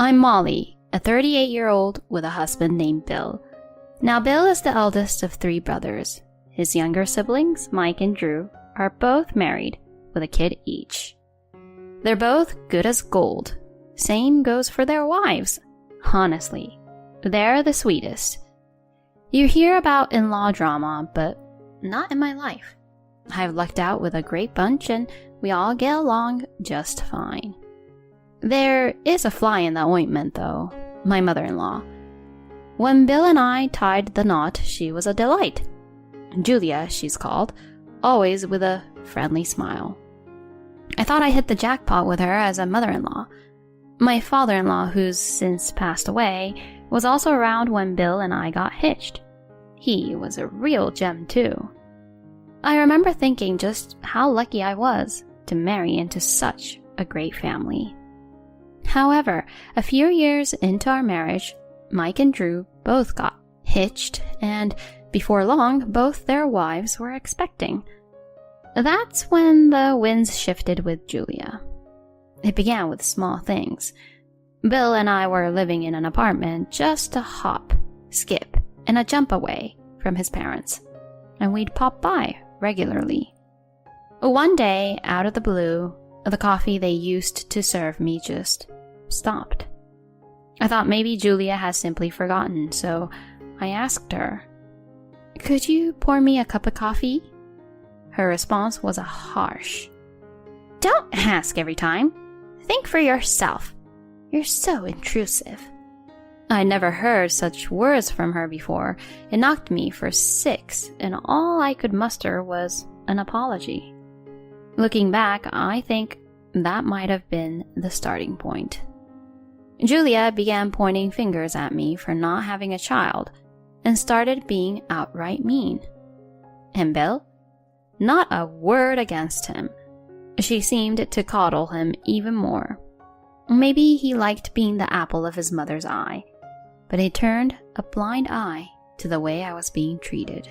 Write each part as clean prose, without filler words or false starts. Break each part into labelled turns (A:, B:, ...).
A: I'm Molly, a 38-year-old with a husband named Bill. Now, Bill is the eldest of 3 brothers. His younger siblings, Mike and Drew, are both married with a kid each. They're both good as gold. Same goes for their wives. Honestly, they're the sweetest. You hear about in-law drama, but not in my life. I've lucked out with a great bunch and we all get along just fine. There is a fly in the ointment, though, my mother-in-law. When Bill and I tied the knot, she was a delight. Julia, she's called, always with a friendly smile. I thought I hit the jackpot with her as a mother-in-law. My father-in-law, who's since passed away, was also around when Bill and I got hitched. He was a real gem, too. I remember thinking just how lucky I was to marry into such a great family. However, a few years into our marriage, Mike and Drew both got hitched, and before long, both their wives were expecting. That's when the winds shifted with Julia. It began with small things. Bill and I were living in an apartment just a hop, skip, and a jump away from his parents, and we'd pop by regularly. One day, out of the blue, the coffee they used to serve me just stopped. I thought maybe Julia had simply forgotten, so I asked her, "Could you pour me a cup of coffee?" Her response was a harsh, "Don't ask every time. Think for yourself. You're so intrusive." I never heard such words from her before. It knocked me for 6, and all I could muster was an apology. Looking back, I think that might have been the starting point. Julia began pointing fingers at me for not having a child and started being outright mean. And Bill? Not a word against him. She seemed to coddle him even more. Maybe he liked being the apple of his mother's eye, but he turned a blind eye to the way I was being treated.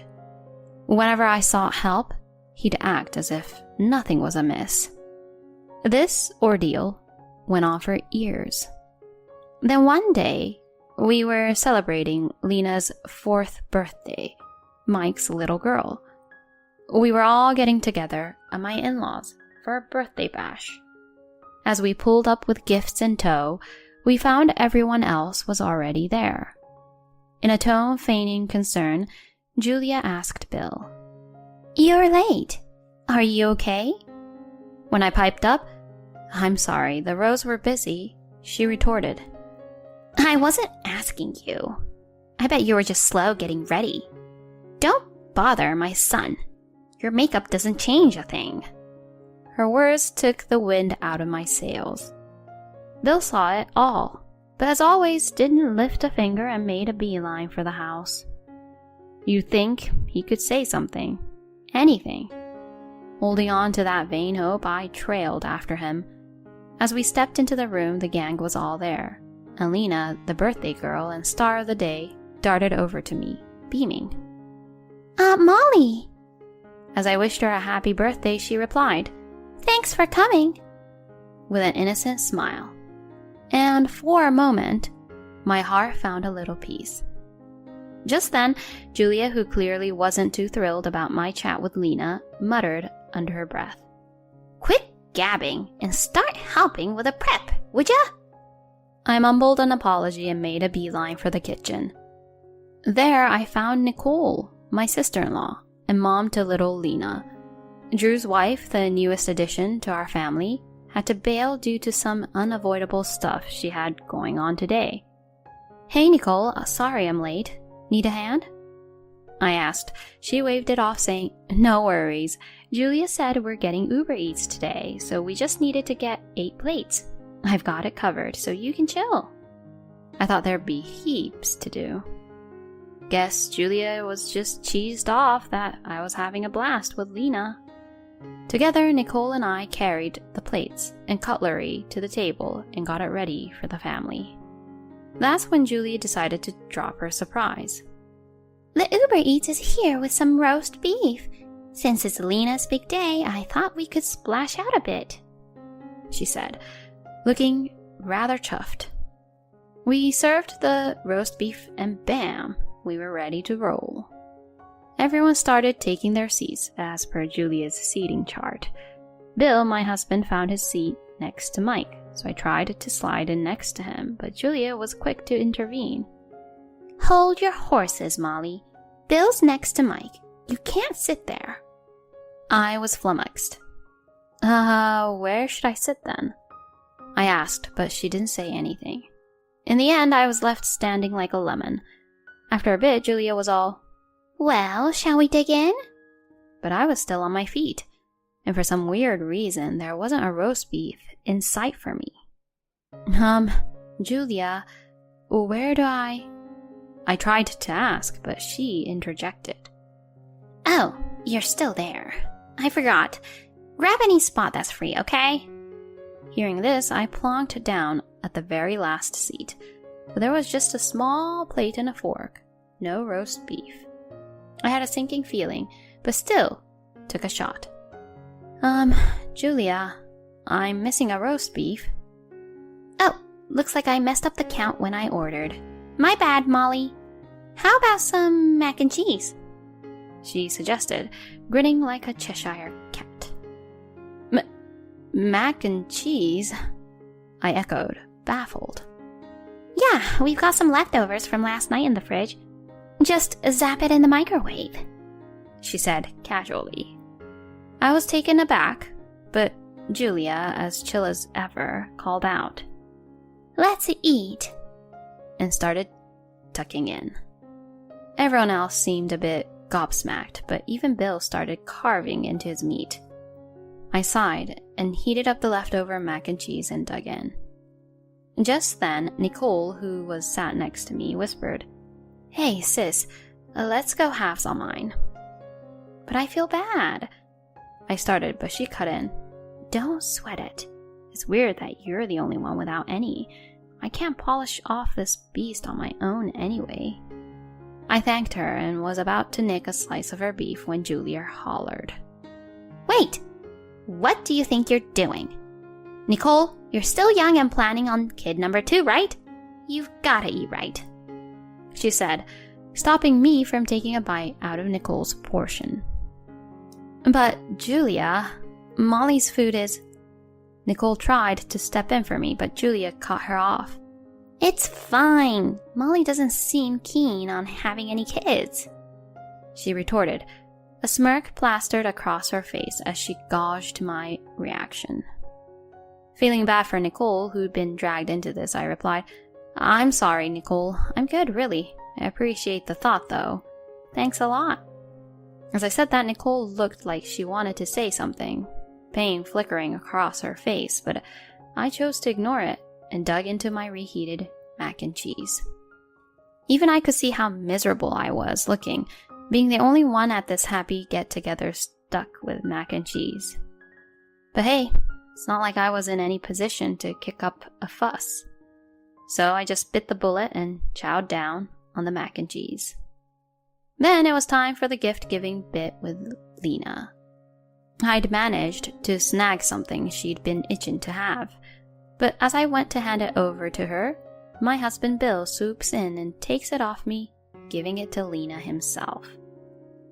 A: Whenever I sought help, he'd act as if nothing was amiss. This ordeal went on for years. Then one day, we were celebrating Lena's 4th birthday, Mike's little girl. We were all getting together at my in-laws for a birthday bash. As we pulled up with gifts in tow, we found everyone else was already there. In a tone feigning concern, Julia asked Bill, "You're late. Are you okay?" When I piped up, "I'm sorry, the rows were busy," she retorted, "I wasn't asking you. I bet you were just slow getting ready. Don't bother my son. Your makeup doesn't change a thing." Her words took the wind out of my sails. Bill saw it all, but as always didn't lift a finger and made a beeline for the house. You'd think he could say something, anything. Holding on to that vain hope, I trailed after him. As we stepped into the room, the gang was all there. And Lena, the birthday girl and star of the day, darted over to me, beaming. "Aunt Molly!" As I wished her a happy birthday, she replied, "Thanks for coming," with an innocent smile. And for a moment, my heart found a little peace. Just then, Julia, who clearly wasn't too thrilled about my chat with Lena, muttered under her breath, "Quit gabbing and start helping with the prep, would ya?" I mumbled an apology and made a beeline for the kitchen. There I found Nicole, my sister-in-law, and mom to little Lena. Drew's wife, the newest addition to our family, had to bail due to some unavoidable stuff she had going on today. "Hey Nicole, sorry I'm late. Need a hand?" I asked. She waved it off saying, "No worries. Julia said we're getting Uber Eats today, so we just needed to get 8 plates. I've got it covered, so you can chill." I thought there'd be heaps to do. Guess Julia was just cheesed off that I was having a blast with Lena. Together, Nicole and I carried the plates and cutlery to the table and got it ready for the family. That's when Julia decided to drop her surprise. "The Uber Eats is here with some roast beef. Since it's Lena's big day, I thought we could splash out a bit," she said, looking rather chuffed. We served the roast beef and bam, we were ready to roll. Everyone started taking their seats as per Julia's seating chart. Bill, my husband, found his seat next to Mike, so I tried to slide in next to him, but Julia was quick to intervene.
B: Hold your horses, Molly. Bill's next to Mike. You can't sit there.
A: I was flummoxed. Where should I sit then? I asked, but she didn't say anything. In the end, I was left standing like a lemon. After a bit, Julia was all,
B: Well, shall we dig in?
A: But I was still on my feet, and for some weird reason, there wasn't a roast beef in sight for me. Julia, where do I tried to ask, but she interjected.
B: Oh, you're still there. I forgot. Grab any spot that's free, okay?
A: Hearing this, I plonked down at the very last seat, but there was just a small plate and a fork, no roast beef. I had a sinking feeling, but still took a shot. Julia, I'm missing a roast beef.
B: Oh, looks like I messed up the count when I ordered. My bad, Molly. How about some mac and cheese?
A: She suggested, grinning like a Cheshire cat. Mac and cheese? I echoed, baffled.
B: Yeah, we've got some leftovers from last night in the fridge. Just zap it in the microwave,
A: she said casually. I was taken aback, but Julia, as chill as ever, called out,
B: Let's eat,
A: and started tucking in. Everyone else seemed a bit gobsmacked, but even Bill started carving into his meat. I sighed and heated up the leftover mac and cheese and dug in. Just then, Nicole, who was sat next to me, whispered, Hey, sis, let's go halves on mine. But I feel bad. I started, but she cut in. Don't sweat it. It's weird that you're the only one without any. I can't polish off this beast on my own anyway. I thanked her and was about to nick a slice of her beef when Julia hollered.
B: Wait! What do you think you're doing? Nicole, you're still young and planning on kid number 2, right? You've gotta eat right,
A: she said, stopping me from taking a bite out of Nicole's portion. But Julia, Molly's food is... Nicole tried to step in for me, but Julia cut her off.
B: It's fine. Molly doesn't seem keen on having any kids,
A: she retorted. A smirk plastered across her face as she gauged my reaction. Feeling bad for Nicole, who'd been dragged into this, I replied, I'm sorry, Nicole. I'm good, really. I appreciate the thought, though. Thanks a lot. As I said that, Nicole looked like she wanted to say something, pain flickering across her face, but I chose to ignore it and dug into my reheated mac and cheese. Even I could see how miserable I was looking, being the only one at this happy get-together stuck with mac and cheese. But hey, it's not like I was in any position to kick up a fuss. So I just bit the bullet and chowed down on the mac and cheese. Then it was time for the gift-giving bit with Lena. I'd managed to snag something she'd been itching to have, but as I went to hand it over to her, my husband Bill swoops in and takes it off me, giving it to Lena himself.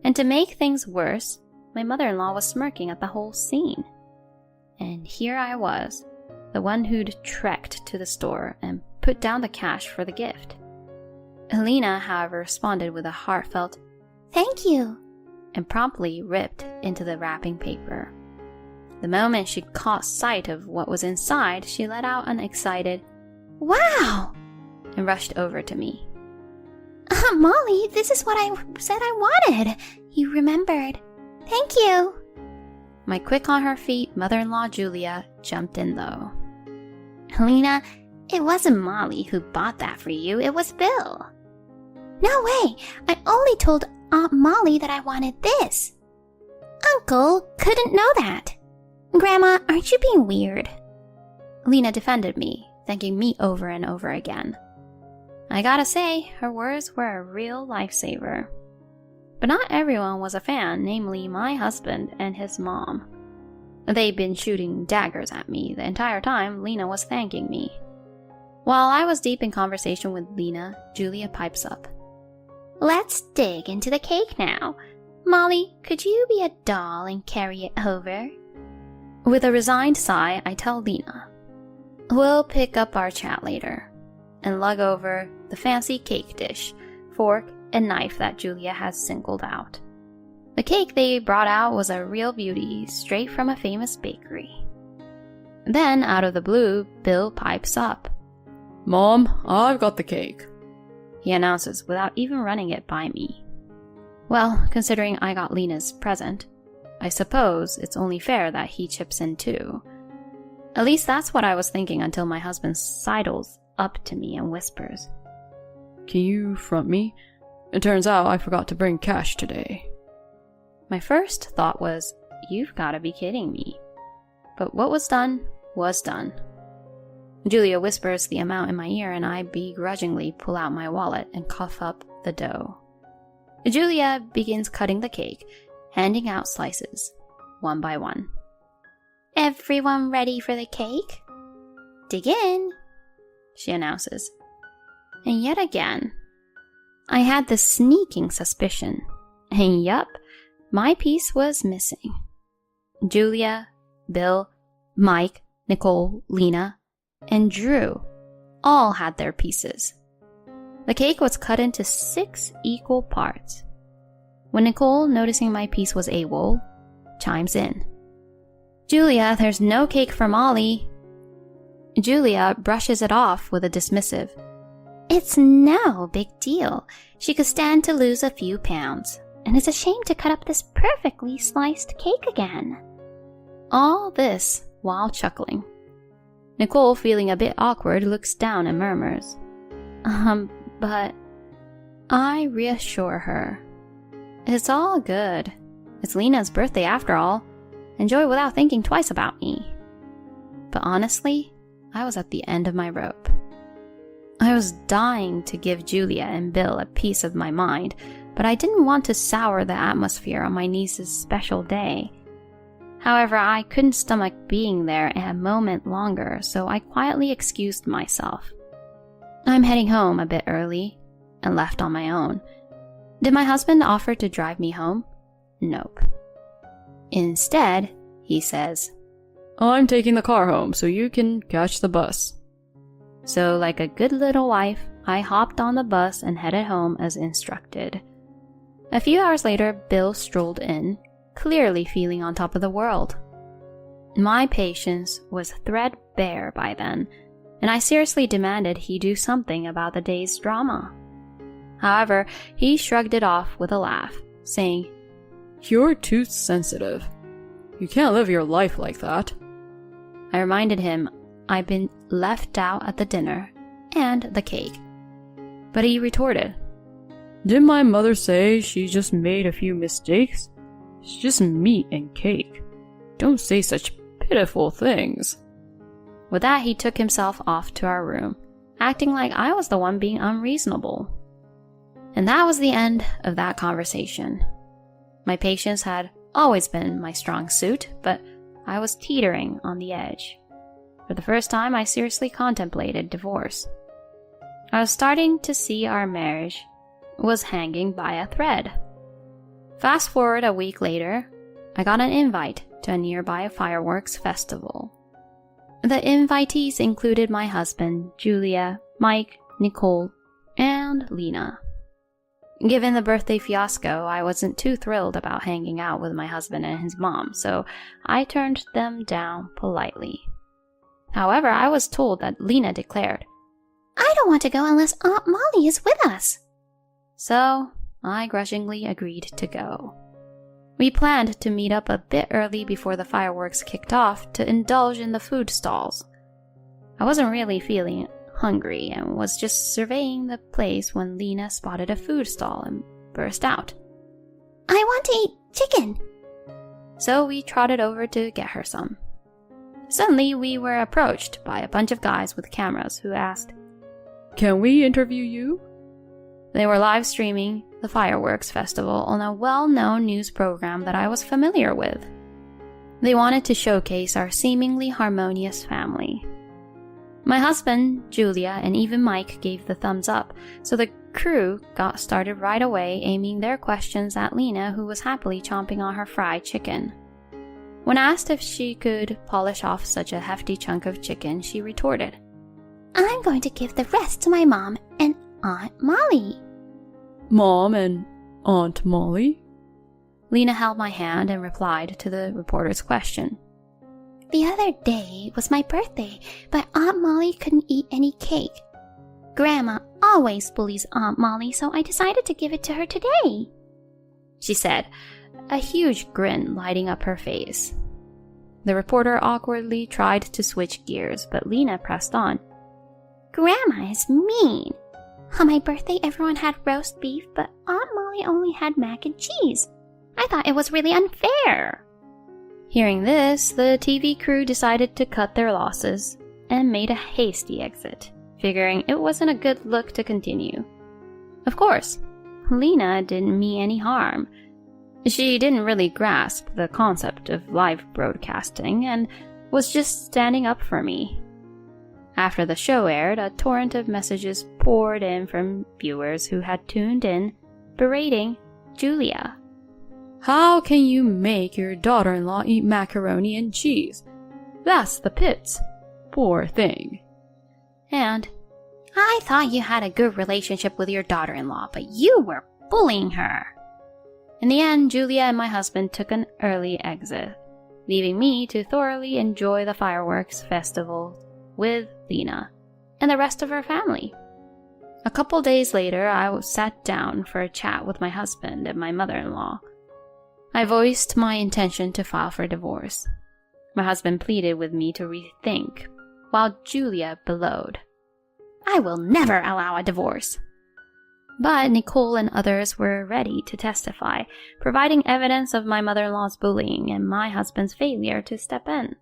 A: And to make things worse, my mother-in-law was smirking at the whole scene. And here I was, the one who'd trekked to the store and put down the cash for the gift. Lena, however, responded with a heartfelt,
B: Thank you,
A: and promptly ripped into the wrapping paper. The moment she caught sight of what was inside, she let out an excited,
B: Wow!
A: and rushed over to me.
B: Molly, this is what I said I wanted. You remembered. Thank you.
A: My quick on her feet mother-in-law Julia jumped in though.
B: Lena, it wasn't Molly who bought that for you, it was Bill. No way, I only told Aunt Molly that I wanted this. Uncle couldn't know that. Grandma, aren't you being weird?
A: Lena defended me, thanking me over and over again. I gotta say, her words were a real lifesaver. But not everyone was a fan, namely my husband and his mom. They'd been shooting daggers at me the entire time Lena was thanking me. While I was deep in conversation with Lena, Julia pipes up.
B: Let's dig into the cake now. Molly, could you be a doll and carry it over?
A: With a resigned sigh, I tell Lena, we'll pick up our chat later, and lug over the fancy cake dish, fork, and knife that Julia has singled out. The cake they brought out was a real beauty, straight from a famous bakery. Then, out of the blue, Bill pipes up.
C: Mom, I've got the cake,
A: he announces without even running it by me. Well, considering I got Lena's present, I suppose it's only fair that he chips in too. At least that's what I was thinking until my husband sidles up to me and whispers,
C: Can you front me? It turns out I forgot to bring cash today.
A: My first thought was, you've got to be kidding me. But what was done was done. Julia whispers the amount in my ear and I begrudgingly pull out my wallet and cough up the dough. Julia begins cutting the cake, handing out slices, one by one.
B: Everyone ready for the cake? Dig in,
A: she announces. And yet again, I had this sneaking suspicion. And yup, my piece was missing. Julia, Bill, Mike, Nicole, Lena, and Drew all had their pieces. The cake was cut into 6 equal parts. When Nicole, noticing my piece was AWOL, chimes in. Julia, there's no cake for Molly. Julia brushes it off with a dismissive.
B: It's no big deal. She could stand to lose a few pounds. And it's a shame to cut up this perfectly sliced cake again.
A: All this while chuckling. Nicole, feeling a bit awkward, looks down and murmurs, but I reassure her. It's all good. It's Lena's birthday after all. Enjoy without thinking twice about me. But honestly, I was at the end of my rope. I was dying to give Julia and Bill a piece of my mind, but I didn't want to sour the atmosphere on my niece's special day. However, I couldn't stomach being there a moment longer, so I quietly excused myself. I'm heading home a bit early and left on my own. Did my husband offer to drive me home? Nope. Instead, he says,
C: I'm taking the car home so you can catch the bus.
A: So, like a good little wife, I hopped on the bus and headed home as instructed. A few hours later, Bill strolled in, clearly feeling on top of the world. My patience was threadbare by then, and I seriously demanded he do something about the day's drama. However, he shrugged it off with a laugh, saying,
C: You're too sensitive. You can't live your life like that.
A: I reminded him I'd been left out at the dinner and the cake. But he retorted,
C: Didn't my mother say she just made a few mistakes? It's just meat and cake. Don't say such pitiful things.
A: With that, he took himself off to our room, acting like I was the one being unreasonable. And that was the end of that conversation. My patience had always been my strong suit, but I was teetering on the edge. For the first time, I seriously contemplated divorce. I was starting to see our marriage was hanging by a thread. Fast forward a week later, I got an invite to a nearby fireworks festival. The invitees included my husband, Julia, Mike, Nicole, and Lena. Given the birthday fiasco, I wasn't too thrilled about hanging out with my husband and his mom, so I turned them down politely. However, I was told that Lena declared,
B: I don't want to go unless Aunt Molly is with us.
A: So I grudgingly agreed to go. We planned to meet up a bit early before the fireworks kicked off to indulge in the food stalls. I wasn't really feeling hungry and was just surveying the place when Lena spotted a food stall and burst out,
B: I want to eat chicken.
A: So we trotted over to get her some. Suddenly, we were approached by a bunch of guys with cameras who asked,
C: Can we interview you?
A: They were live streaming the fireworks festival on a well-known news program that I was familiar with. They wanted to showcase our seemingly harmonious family. My husband, Julia, and even Mike gave the thumbs up, so the crew got started right away aiming their questions at Lena, who was happily chomping on her fried chicken. When asked if she could polish off such a hefty chunk of chicken, she retorted,
B: I'm going to give the rest to my mom and Aunt Molly.
C: Mom and Aunt Molly?
A: Lena held my hand and replied to the reporter's question.
B: The other day was my birthday, but Aunt Molly couldn't eat any cake. Grandma always bullies Aunt Molly, so I decided to give it to her today,
A: she said, a huge grin lighting up her face. The reporter awkwardly tried to switch gears, but Lena pressed on.
B: Grandma is mean. On my birthday, everyone had roast beef, but Aunt Molly only had mac and cheese. I thought it was really unfair.
A: Hearing this, the TV crew decided to cut their losses and made a hasty exit, figuring it wasn't a good look to continue. Of course, Lena didn't mean any harm. She didn't really grasp the concept of live broadcasting and was just standing up for me. After the show aired, a torrent of messages poured in from viewers who had tuned in, berating Julia.
C: How can you make your daughter-in-law eat macaroni and cheese? That's the pits. Poor thing.
A: And, I thought you had a good relationship with your daughter-in-law, but you were bullying her. In the end, Julia and my husband took an early exit, leaving me to thoroughly enjoy the fireworks festival with Lena and the rest of her family. A couple days later, I sat down for a chat with my husband and my mother-in-law. I voiced my intention to file for divorce. My husband pleaded with me to rethink, while Julia bellowed, I will never allow a divorce. But Nicole and others were ready to testify, providing evidence of my mother-in-law's bullying and my husband's failure to step in.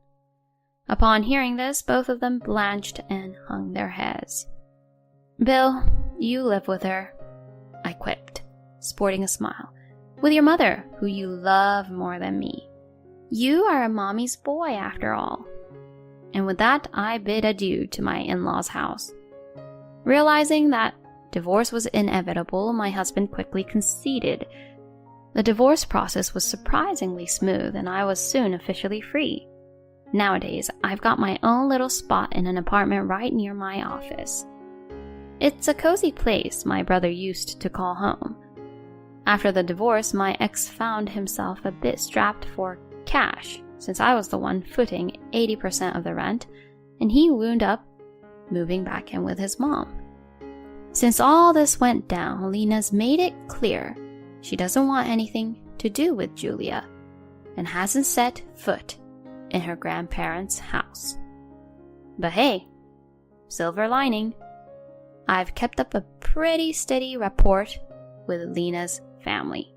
A: Upon hearing this, both of them blanched and hung their heads. Bill, you live with her, I quipped, sporting a smile. With your mother, who you love more than me. You are a mommy's boy, after all. And with that, I bid adieu to my in-laws' house. Realizing that divorce was inevitable, my husband quickly conceded. The divorce process was surprisingly smooth, and I was soon officially free. Nowadays, I've got my own little spot in an apartment right near my office. It's a cozy place my brother used to call home. After the divorce, my ex found himself a bit strapped for cash, since I was the one footing 80% of the rent, and he wound up moving back in with his mom. Since all this went down, Lena's made it clear she doesn't want anything to do with Julia, and hasn't set foot in her grandparents' house. But hey, silver lining, I've kept up a pretty steady rapport with Lena's family,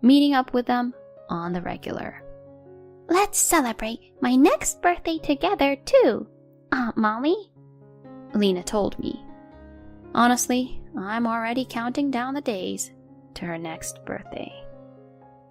A: meeting up with them on the regular.
B: Let's celebrate my next birthday together too, Aunt Molly,
A: Lena told me. Honestly, I'm already counting down the days to her next birthday.